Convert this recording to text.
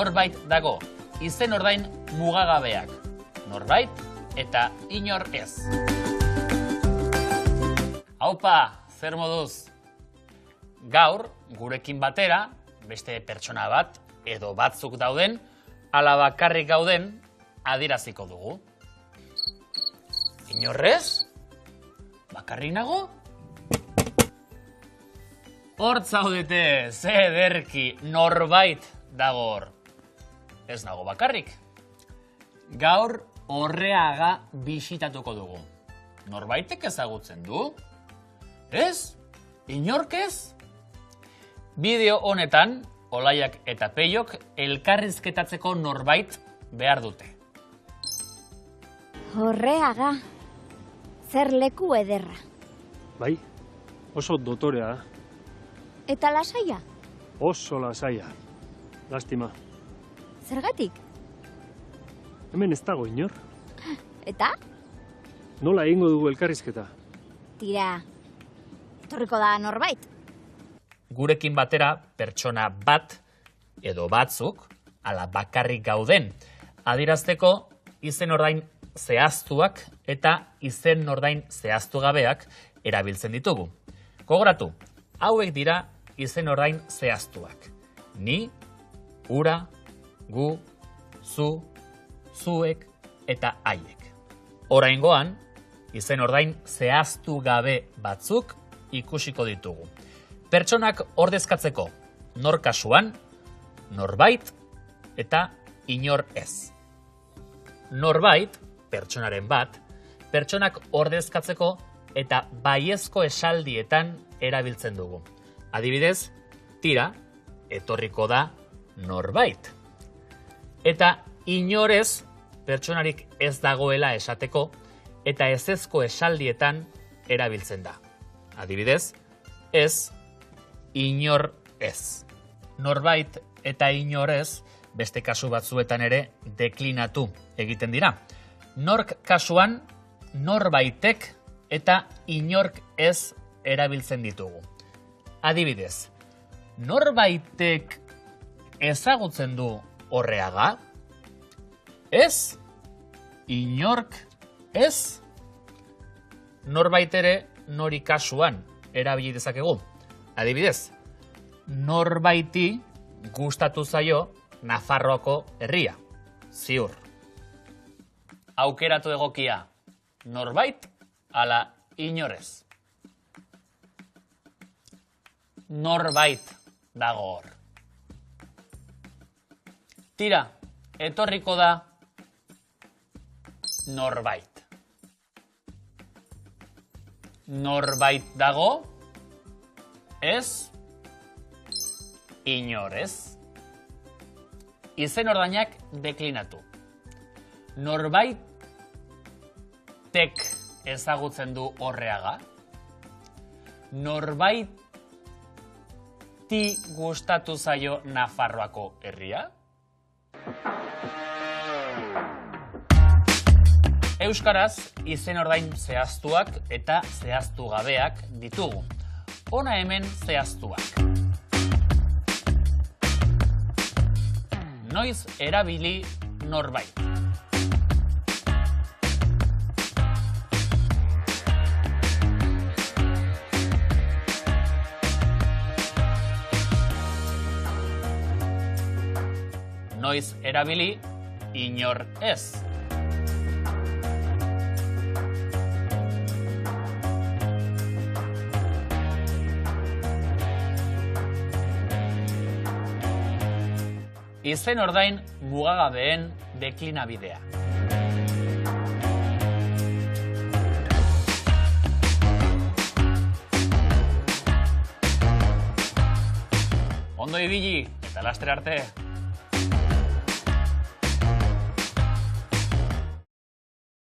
norbait dago, izen ordain mugagabeak. Norbait eta inor ez. Aupa, zer moduz? Gaur, gurekin batera, beste pertsona bat edo batzuk dauden, ala bakarrik gauden, adieraziko dugu. Inorrez? Bakarrik nago? Hort zaudete, ze ederki, norbait dago hor. Ez nago bakarrik. Gaur Orreaga bisitatuko dugu. Norbaitek ezagutzen du? Ez? Inork ez? Bideo honetan, Olaiak eta Peiok elkarrizketatzeko norbait behar dute. Orreaga, zer leku ederra. Bai, oso dotorea. Eta lasaia? Oso lasaia. Lastima. Zergatik? Hemen ez dago inor. Eta? Nola egingo dugu elkarrizketa? Tira, etorriko da norbait. Gurekin batera pertsona bat edo batzuk, ala bakarrik gauden, adierazteko izen ordain zehaztuak eta izen ordain zehaztu gabeak erabiltzen ditugu. Gogoratu, hauek dira izen ordain zehaztuak. Ni, ura, gu, zu, zuek eta haiek. Oraingoan, izen ordain zehaztu gabe batzuk ikusiko ditugu. Pertsonak ordezkatzeko, nor kasuan, norbait eta inor ez. Norbait, pertsonaren bat, pertsonak ordezkatzeko eta baiezko esaldietan erabiltzen dugu. Adibidez, tira, etorriko da norbait. Eta inorez, pertsonarik ez dagoela esateko eta ezezko esaldietan erabiltzen da. Adibidez, ez, inor ez. Norbait eta inorez beste kasu batzuetan ere deklinatu egiten dira. Nork kasuan norbaitek eta inork ez erabiltzen ditugu. Adibidez, norbaitek ezagutzen du Orreaga? Ez? Inork ez? Norbait ere nori kasuan erabili dezakegu. Adibidez, norbaiti gustatu zaio Nafarroako herria. Ziur. Aukeratu egokia, norbait ala inorez. Norbait dago hor. Tira, etorriko da norbait. Norbait dago, ez, inorez. Izen ordainak deklinatu. Norbaitek ezagutzen du Orreaga. Norbaiti gustatu zaio Nafarroako herria. Euskaraz, izen ordain zehaztuak eta zehaztu gabeak ditugu. Hona hemen zehaztuak. Noiz erabili norbait. Noiz erabili inor ez. Izen ordain mugagabeen deklinabidea. Ondo ibili eta laster arte.